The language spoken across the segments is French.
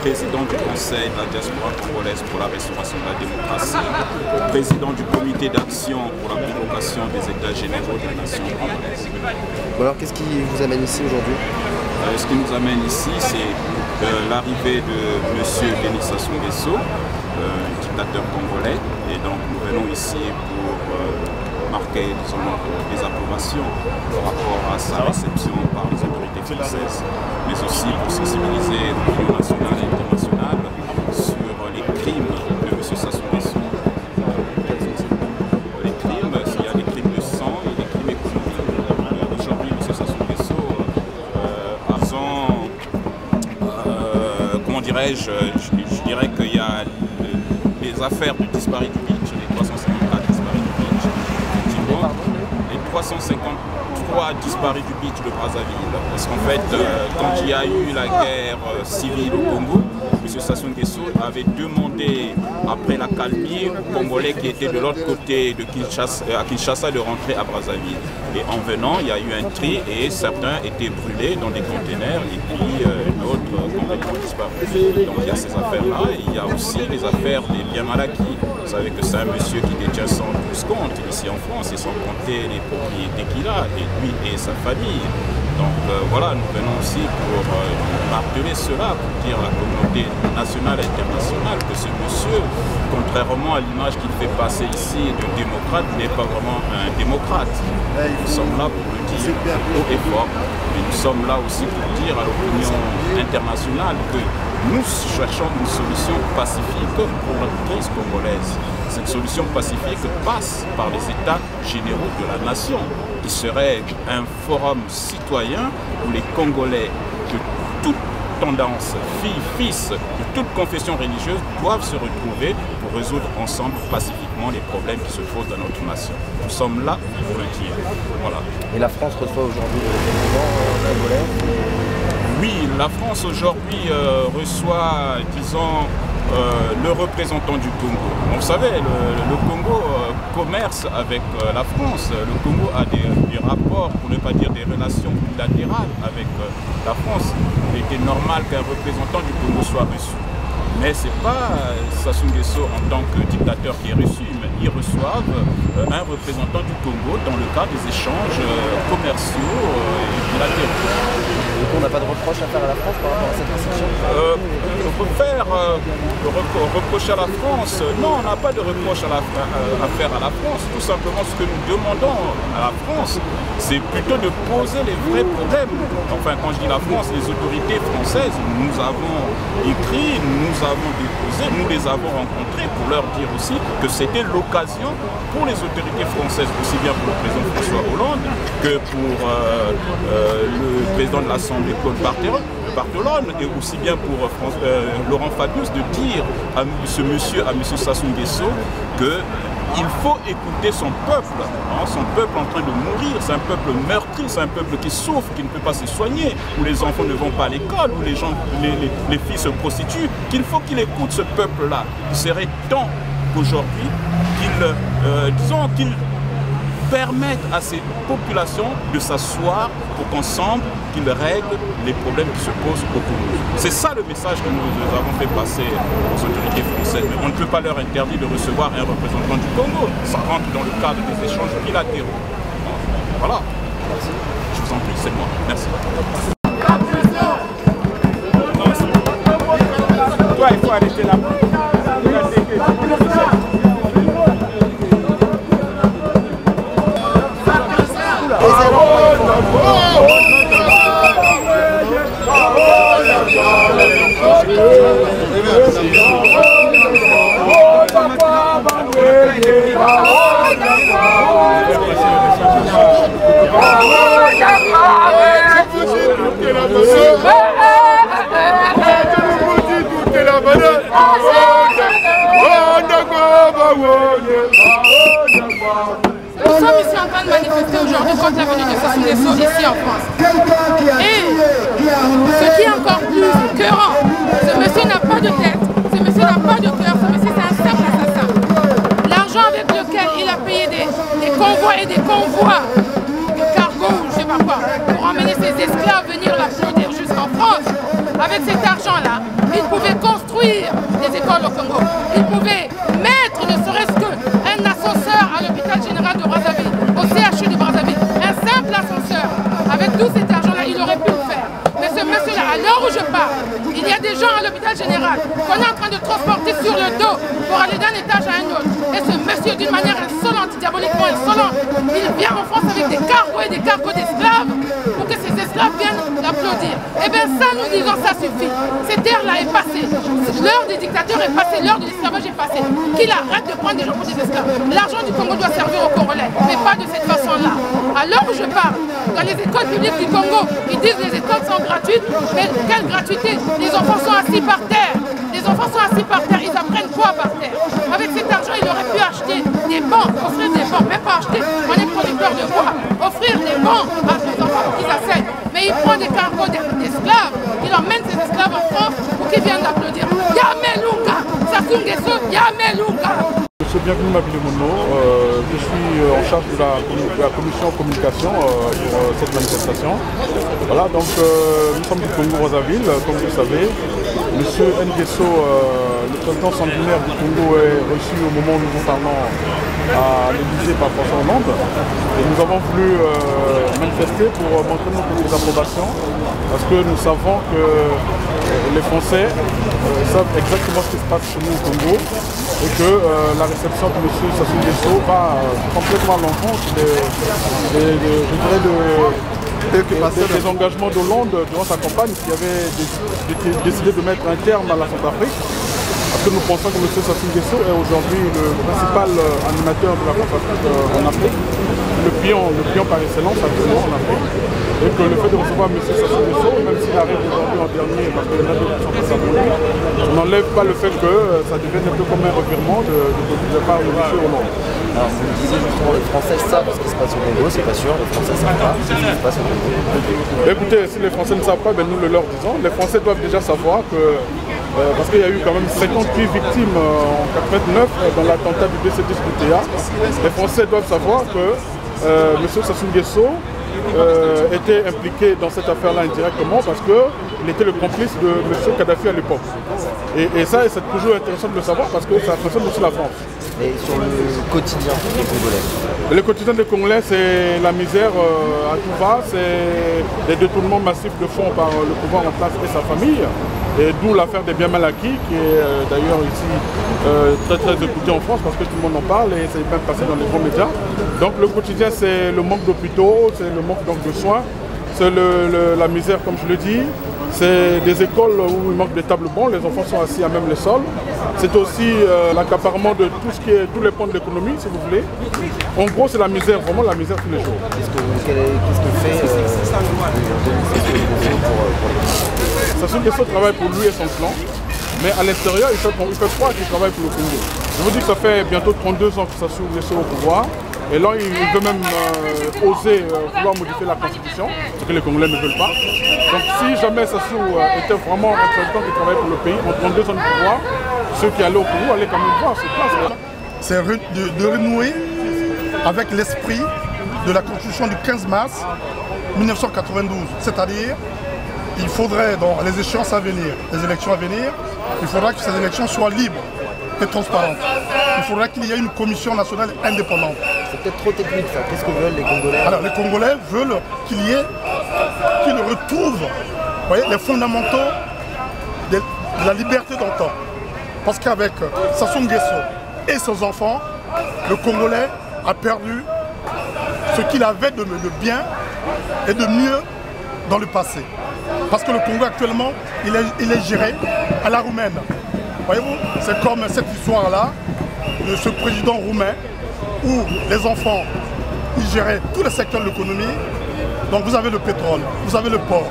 Président du Conseil de la diaspora congolaise pour la restauration de la démocratie, président du comité d'action pour la convocation des États généraux de la nation congolaise. Bon alors, qu'est-ce qui vous amène ici aujourd'hui? Ce qui nous amène ici, c'est l'arrivée de M. Denis Sassou Nguesso, dictateur congolais, et donc nous venons ici pour marquer notre désapprobation par rapport à sa réception par les autorités françaises, mais aussi pour sensibiliser l'opinion nationale et internationale sur les crimes de M. Sassou Nguesso. Les crimes, il y a des crimes de sang et des crimes économiques. Aujourd'hui, M. Sassou Nguesso comment dirais-je, je dirais qu'il y a les affaires du disparu du Beach, les 354 disparus du Beach, effectivement, les 353 disparus du Beach de Brazzaville, parce qu'en fait, quand il y a eu la guerre civile au Congo, M. Sassou Nguesso avait demandé, après la calmie, aux Congolais qui étaient de l'autre côté de Kinshasa de rentrer à Brazzaville. Et en venant, il y a eu un tri et certains étaient brûlés dans des containers et puis d'autres complètement disparus. Donc il y a ces affaires-là et il y a aussi les affaires des biens mal acquis. Vous savez que c'est un monsieur qui détient 112 comptes ici en France et sans compter les propriétés qu'il a, et lui et sa famille. Donc voilà, nous venons aussi pour marteler cela, pour dire à la communauté nationale et internationale que ce monsieur, contrairement à l'image qu'il fait passer ici de démocrate, n'est pas vraiment un démocrate. Nous sommes là pour le dire haut et fort, mais nous sommes là aussi pour dire à l'opinion internationale que nous cherchons une solution pacifique pour la crise congolaise. Cette solution pacifique passe par les États généraux de la nation, qui serait un forum citoyen où les Congolais de toute tendance, filles, fils, de toute confession religieuse doivent se retrouver pour résoudre ensemble pacifiquement les problèmes qui se posent dans notre nation. Nous sommes là pour le dire. Voilà. Et la France reçoit aujourd'hui le président congolais? Oui, la France aujourd'hui reçoit, disons, le représentant du Congo. Vous savez, le Congo commerce avec la France. Le Congo a des rapports, pour ne pas dire des relations bilatérales avec la France. Il était normal qu'un représentant du Congo soit reçu. Mais ce n'est pas Sassou Nguesso en tant que dictateur qui est reçu, mais ils reçoivent un représentant du Congo dans le cadre des échanges commerciaux et bilatéraux. Donc on n'a pas de reproche à faire à la France par rapport à cette réception? Reprocher à la France, non, on n'a pas de reproche à faire à la France. Tout simplement, ce que nous demandons à la France, c'est plutôt de poser les vrais problèmes. Enfin, quand je dis la France, les autorités françaises, nous avons écrit, nous avons déposé, nous les avons rencontrés pour leur dire aussi que c'était l'occasion pour les autorités françaises, aussi bien pour le président François Hollande que pour le président de l'Assemblée Claude Barthelone et aussi bien pour Laurent Fabius de dire à ce monsieur, à M. Sassou Nguesso, qu'il faut écouter son peuple en train de mourir, c'est un peuple meurtri, c'est un peuple qui souffre, qui ne peut pas se soigner, où les enfants ne vont pas à l'école, où les filles se prostituent, qu'il faut qu'il écoute ce peuple-là. Il serait temps qu'aujourd'hui, qu'il permettre à ces populations de s'asseoir pour qu'ensemble, qu'ils règlent les problèmes qui se posent au Congo. C'est ça le message que nous avons fait passer aux autorités françaises. Mais on ne peut pas leur interdire de recevoir un représentant du Congo. Ça rentre dans le cadre des échanges bilatéraux. Voilà. Merci. Je vous en prie, c'est moi. Merci. Toi, il faut arrêter là. Nous sommes ici en train de manifester aujourd'hui contre la venue de Sassou Nguesso ici en France. Et qu'avec cet argent-là, il pouvait construire des écoles au Congo. Il pouvait mettre ne serait-ce qu'un ascenseur à l'hôpital général de Brazzaville, au CHU de Brazzaville. Un simple ascenseur. Avec tout cet argent-là, il aurait pu le faire. Mais ce monsieur-là, à l'heure où je parle, il y a des gens à l'hôpital général qu'on est en train de transporter sur le dos pour aller d'un étage à un autre. Et ce monsieur, d'une manière insolente, diaboliquement insolente, il vient en France avec des cargos et des cargos d'esclaves pour que ces esclaves viennent l'applaudir. Eh bien ça, nous disons, ça suffit. Cette ère-là est passée. L'heure des dictateurs est passée, l'heure de l'esclavage est passée. Qu'il arrête de prendre des gens pour des esclaves. L'argent du Congo doit servir aux Congolais, mais pas de cette façon-là. À l'heure où je parle, dans les écoles publiques du Congo, ils disent que les écoles sont gratuites, mais quelle gratuité? Les enfants sont assis par terre. Les enfants sont assis par terre, ils apprennent quoi par terre? Avec cet argent, il aurait pu acheter des bancs, offrir des bancs, même pas acheter, on est producteur de bois, offrir des bancs à ses enfants pour qu'ils enseignent. Mais il prend des cargos d'esclaves, il emmène ces esclaves en France pour qu'ils viennent l'applaudir. Yamelunga, Sassou Nguesso, Yamelunga. Monsieur Bienvenu Mabilemono, je suis en charge de la commission communication pour cette manifestation. Voilà, donc nous sommes du Congo-Brazzaville, comme vous le savez. Monsieur Nguesso, le président sanguinaire du Congo, est reçu au moment où nous en parlons à l'Élysée par François Hollande. Et nous avons voulu manifester pour montrer notre désapprobation parce que nous savons que les Français savent exactement ce qui se passe chez nous au Congo et que la réception de M. Sassou Nguesso va complètement à l'encontre des engagements d'Hollande durant sa campagne qui avait décidé de mettre un terme à la Centrafrique. Parce que nous pensons que M. Sassou Nguesso est aujourd'hui le principal animateur de la Centrafrique en Afrique, le pion par excellence actuellement en Afrique. Et que le fait de recevoir M. Sassou Nguesso, même s'il arrive aujourd'hui en dernier parce que les navires sont pas s'abonner, on n'enlève pas le fait que ça devienne un peu comme un revirement de part de M. Hollande. Alors vous me disiez justement, les Français savent ce qui se passe au Congo, c'est pas sûr, les Français ne savent pas ce qui se passe au Congo. Écoutez, si les Français ne savent pas, ben nous le leur disons. Les Français doivent déjà savoir que, parce qu'il y a eu quand même 58 victimes en 89 dans l'attentat du BC10 du TA, les Français doivent savoir que M. Sassou Nguesso était impliqué dans cette affaire-là indirectement parce qu'il était le complice de M. Kadhafi à l'époque. Et ça, c'est toujours intéressant de le savoir parce que ça concerne aussi la France. Et sur le quotidien des Congolais? Le quotidien des Congolais, c'est la misère à tout va, c'est des détournements massifs de fonds par le pouvoir en place et sa famille. Et d'où l'affaire des biens mal acquis, qui est d'ailleurs ici très écoutée en France parce que tout le monde en parle et c'est même passé dans les grands médias. Donc le quotidien, c'est le manque d'hôpitaux, c'est le manque donc de soins, c'est la misère comme je le dis. C'est des écoles où il manque de tables bancs, les enfants sont assis à même le sol. C'est aussi l'accaparement de tous les pans de l'économie, si vous voulez. En gros, c'est la misère, vraiment la misère tous les jours. Qu'est-ce que fait Sassou Nguesso travaille pour lui et son clan, mais à l'extérieur, il fait croire qu'il travaille pour le Congo. Je vous dis que ça fait bientôt 32 ans que Sassou Nguesso est au pouvoir. Et là, il veut même oser vouloir modifier la Constitution, ce que les Congolais ne veulent pas. Donc si jamais Sassou était vraiment un président qui travaille pour le pays, en 32 ans de pouvoir, ceux qui allaient au Congo allaient quand même voir ce place. C'est de renouer avec l'esprit de la Constitution du 15 mars 1992. C'est-à-dire, il faudrait, dans les échéances à venir, les élections à venir, il faudra que ces élections soient libres et transparentes. Il faudra qu'il y ait une commission nationale indépendante. C'est peut-être trop technique ça. Qu'est-ce que veulent les Congolais? Alors les Congolais veulent qu'ils retrouvent, voyez, les fondamentaux de la liberté d'antan. Parce qu'avec Sassou Nguesso et ses enfants, le Congolais a perdu ce qu'il avait de bien et de mieux dans le passé. Parce que le Congo actuellement, il est géré à la roumaine. Voyez-vous, c'est comme cette histoire-là de ce président roumain où les enfants, ils géraient tous les secteurs de l'économie. Donc vous avez le pétrole, vous avez le port,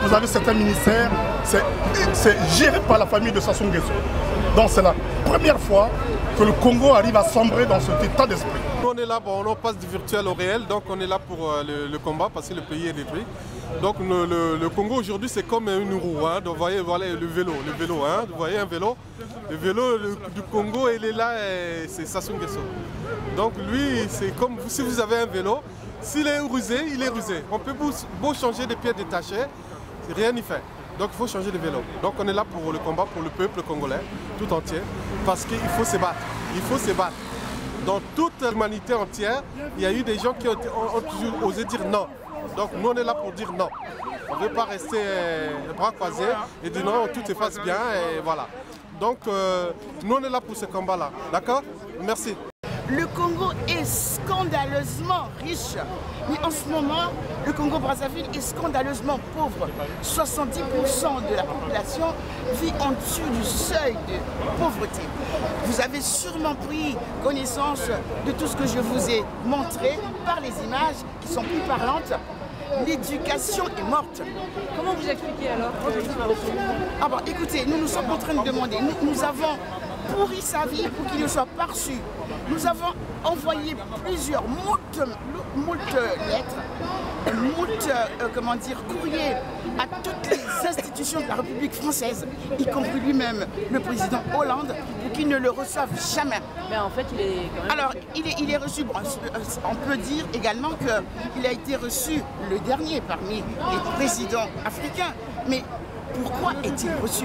vous avez certains ministères, c'est géré par la famille de Sassou Nguesso. Donc c'est la première fois que le Congo arrive à sombrer dans cet état d'esprit. On est là, on passe du virtuel au réel, donc on est là pour le combat parce que le pays est détruit. Donc le Congo aujourd'hui c'est comme une roue, hein. Donc, vous voyez voilà, le vélo hein. Vous voyez un vélo, le vélo du Congo il est là, c'est Sassou Nguesso. Donc lui c'est comme si vous avez un vélo, s'il est rusé, il est rusé. On peut beau changer des pieds détachés, rien n'y fait. Donc il faut changer de vélo. Donc on est là pour le combat, pour le peuple congolais tout entier, parce qu'il faut se battre. Il faut se battre. Dans toute l'humanité entière, il y a eu des gens qui ont toujours osé dire non. Donc nous on est là pour dire non. On ne veut pas rester les bras croisés et dire non, tout se fasse bien et voilà. Donc nous on est là pour ce combat-là. D'accord? Merci. Le Congo est scandaleusement riche, mais en ce moment, le Congo-Brazzaville est scandaleusement pauvre. 70% de la population vit en dessous du seuil de pauvreté. Vous avez sûrement pris connaissance de tout ce que je vous ai montré par les images qui sont plus parlantes. L'éducation est morte. Comment vous expliquez alors? Ah bon, écoutez, nous nous sommes en train de demander, nous avons pourri sa vie pour qu'il ne soit pas reçu. Nous avons envoyé plusieurs moult lettres, courriers à toutes les institutions de la République française, y compris lui-même, le président Hollande, pour qu'il ne le reçoive jamais. Mais en fait, il est quand même... Alors, il est reçu, bon, on peut dire également qu'il a été reçu le dernier parmi les présidents africains, mais pourquoi est-il reçu?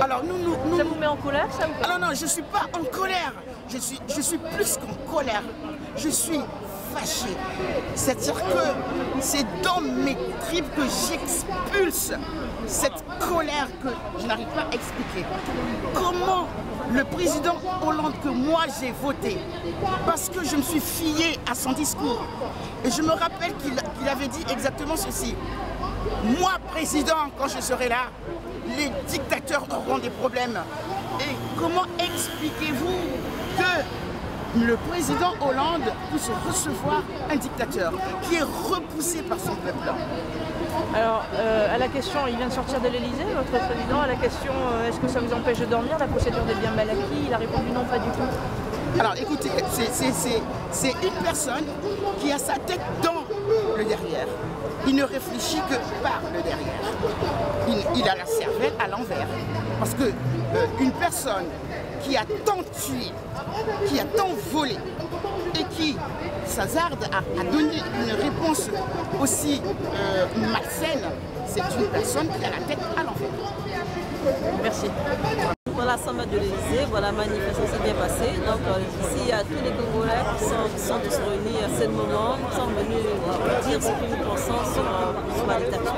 Alors nous... Ça vous met en colère, ça ou pas? Non, je ne suis pas en colère. Je suis plus qu'en colère. Je suis fâché. C'est-à-dire que c'est dans mes tripes que j'expulse cette colère que je n'arrive pas à expliquer. Comment le président Hollande que moi j'ai voté, parce que je me suis fié à son discours, et je me rappelle qu'il avait dit exactement ceci: moi, président, quand je serai là, les dictateurs auront des problèmes. Et comment expliquez-vous que le président Hollande puisse recevoir un dictateur qui est repoussé par son peuple? Alors, à la question, il vient de sortir de l'Elysée, votre président, à la question est-ce que ça vous empêche de dormir, la procédure des biens mal acquis, il a répondu non, pas du tout. Alors écoutez, c'est une personne qui a sa tête dans le derrière. Il ne réfléchit que par le derrière. Il a la cervelle à l'envers. Parce que une personne qui a tant tué, qui a tant volé, et qui s'hasarde à donner une réponse aussi malsaine, c'est une personne qui a la tête à l'envers. Merci. Voilà, ça m'a de l'Elysée, voilà, manifestation s'est bien passée. Donc ici, il y a tous les Congolais qui sont tous réunis à ce moment. Nous sommes venus dire ce que nous pensons sur la dictature.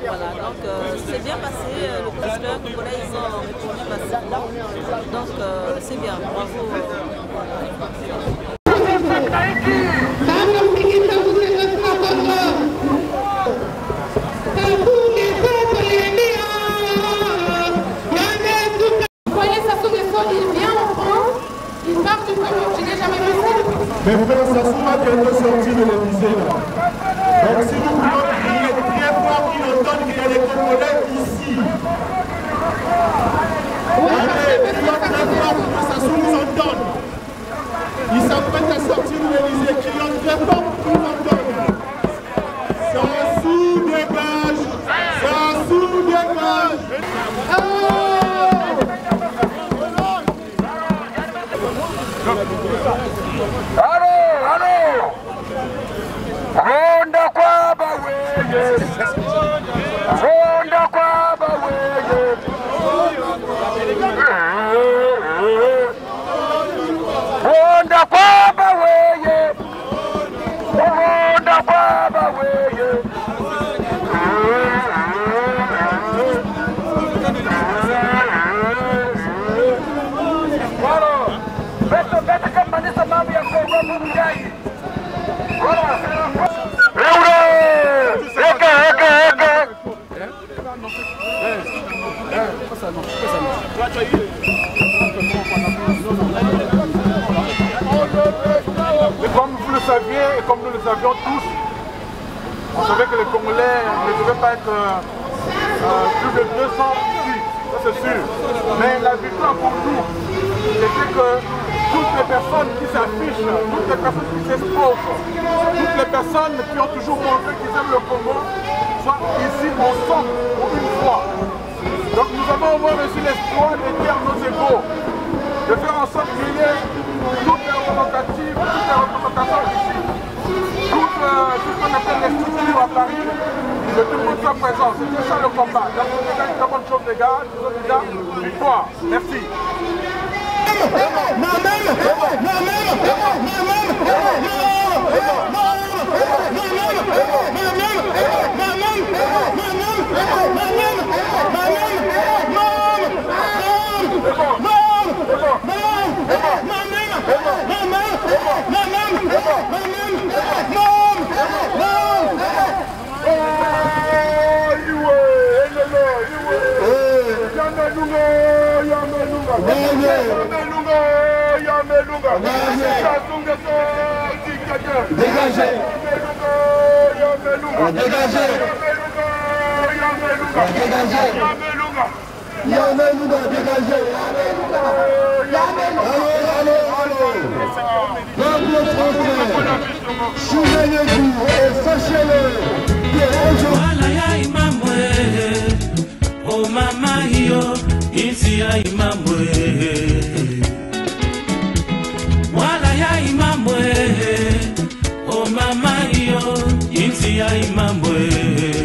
Voilà, donc c'est bien passé. Le président congolais, ils ont répondu massivement. Donc c'est bien, bravo. Mais frère, ça se voit qu'elle est sortie de l'Élysée. Donc si nous voulons crier très fort qu'il entende qu'il y a des Congolais ici. Allez, crions très fort pour que ça nous entende. Ils s'apprêtent à sortir de l'Élysée, crions très fort pour qu'ils entendent. Ça sous-dégage, ça sous-dégage. Ronda kwa baweye, ronda kwa baweye, ronda kwa baweye, ronda kwa baweye. Beto beta kamanisa mambo ya Kongo mujai. Comme vous le saviez et comme nous le savions tous, on savait que les Congolais ne devaient pas être plus de 200 ici, ça c'est sûr. Mais la victoire pour nous, c'est que toutes les personnes qui s'affichent, toutes les personnes qui s'exposent, toutes les personnes qui ont toujours montré qu'ils aiment le Congo, soient ici ensemble pour une fois. Donc nous avons au moins reçu l'espoir de dire nos égaux, de faire en sorte qu'il y ait toutes les représentatives, toutes les représentations ici, tout ce qu'on appelle les structures à Paris, que tout le monde soit présent. C'était ça le combat. Donc c'était une très bonne chose les gars. Je vous dis victoire. Merci. Souvenez-vous et sachez-le que oh mama yo, insi ya imamwe. Wala ya imamwe, oh mama yo, insi ya imamwe.